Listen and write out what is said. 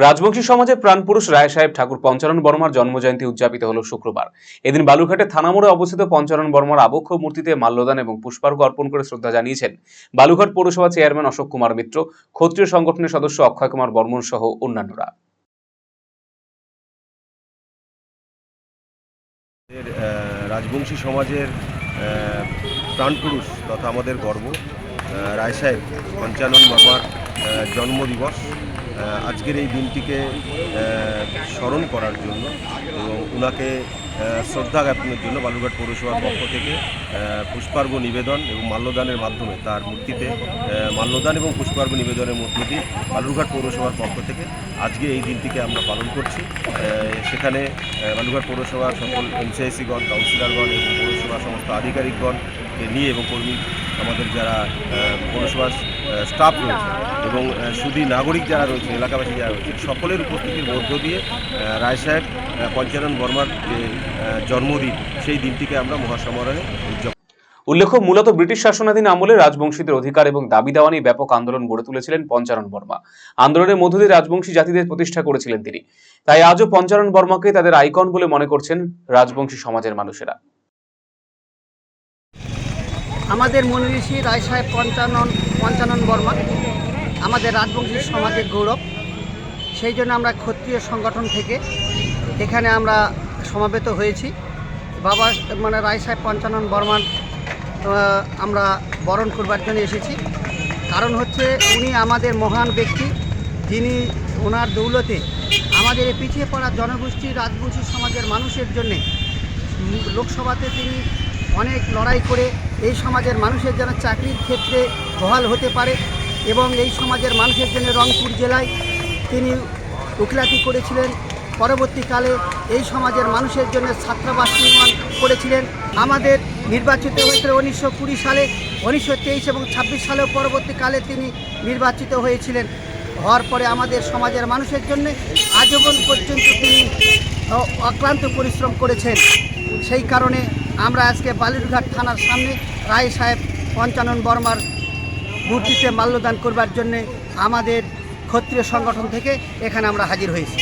রাজবংশী সমাজের প্রাণপুরুষ রায় সাহেব ঠাকুর পঞ্চানন বর্মার জন্মজয়ন্তী উদযাপিত হল শুক্রবার। এদিন বালুরঘাটে থানামোড়ে অবস্থিত পঞ্চানন বর্মার আবক্ষ মূর্তিতে মাল্যদান এবং পুষ্পার্ঘ্য অর্পণ করে শ্রদ্ধা জানিয়েছেন বালুরঘাট পৌরসভা চেয়ারম্যান অশোক কুমার মিত্র, ক্ষত্রিয় সংগঠনের সদস্য অক্ষয় কুমার বর্মন সহ অন্যান্যরা। রাজবংশী সমাজের প্রাণপুরুষ তথা আমাদের গর্ব রায় সাহেব পঞ্চানন বর্মার জন্মদিবস। আজকের এই দিনটিকে স্মরণ করার জন্য এবং ওনাকে শ্রদ্ধা জ্ঞাপনের জন্য বালুরঘাট পৌরসভার পক্ষ থেকে পুষ্পার্ঘ্য নিবেদন এবং মাল্যদানের মাধ্যমে তার মূর্তিতে মাল্যদান এবং পুষ্পার্ঘ্য নিবেদনের মধ্য দিয়ে বালুরঘাট পৌরসভার পক্ষ থেকে আজকে এই দিনটিকে আমরা পালন করছি। সেখানে বালুরঘাট পৌরসভার সকল এমসিআইসিগণ, কাউন্সিলরগণ এবং পৌরসভার সমস্ত আধিকারিকগণকে নিয়ে এবং কর্মী আমাদের যারা পৌরসভার স্টাফ রয়েছে এবং শুধু নাগরিক যারা রয়েছে, এলাকাবাসী যারা রয়েছে, সকলের উপস্থিতির মধ্য দিয়ে রায় সাহেব পঞ্চানন বর্মার যে জন্মদিন সেই দিনটিকে আমরা মহাসমারোহে উদযাপন। উল্লেখ্য, মূলত ব্রিটিশ শাসনাধীন আমলে রাজবংশীদের অধিকার এবং দাবি দেওয়া নিয়ে ব্যাপক আন্দোলন গড়ে তুলেছিলেন পঞ্চানন বর্মা। আন্দোলনের মধ্য দিয়ে রাজবংশী জাতিদের প্রতিষ্ঠা করেছিলেন তিনি। তাই আজও পঞ্চানন বর্মাকে তাদের আইকন বলে মনে করছেন রাজবংশী সমাজের মানুষেরা। আমাদের মনীষী রায় সাহেব পঞ্চানন বর্মা আমাদের রাজবংশী সমাজের গৌরব। সেই জন্য আমরা ক্ষত্রিয় সংগঠন থেকে এখানে আমরা সমাবেত হয়েছি। বাবা রায় সাহেব পঞ্চানন বর্মান আমরা বরণ করবার জন্য এসেছি। কারণ হচ্ছে উনি আমাদের মহান ব্যক্তি, যিনি ওনার দৌলতে আমাদের এই পিছিয়ে পড়া জনগোষ্ঠী রাজবংশী সমাজের মানুষের জন্যে লোকসভাতে তিনি অনেক লড়াই করে এই সমাজের মানুষের যেন চাকরির ক্ষেত্রে বহাল হতে পারে এবং এই সমাজের মানুষের জন্য রংপুর জেলায় তিনি উকিলাতি করেছিলেন। পরবর্তীকালে এই সমাজের মানুষের জন্য ছাত্রাবাস নির্মাণ করেছিলেন। আমাদের নির্বাচিত হয়েছিল 1920 সালে, 1923 এবং 26 সালেও পরবর্তীকালে তিনি নির্বাচিত হয়েছিলেন। হওয়ার পরে আমাদের সমাজের মানুষের জন্য আজীবন পর্যন্ত তিনি অক্লান্ত পরিশ্রম করেছেন। সেই কারণে আমরা আজকে বালুরঘাট থানার সামনে রায় সাহেব পঞ্চানন বর্মার মূর্তিতে মাল্যদান করবার জন্যে আমাদের ক্ষত্রিয় সংগঠন থেকে এখানে আমরা হাজির হয়েছি।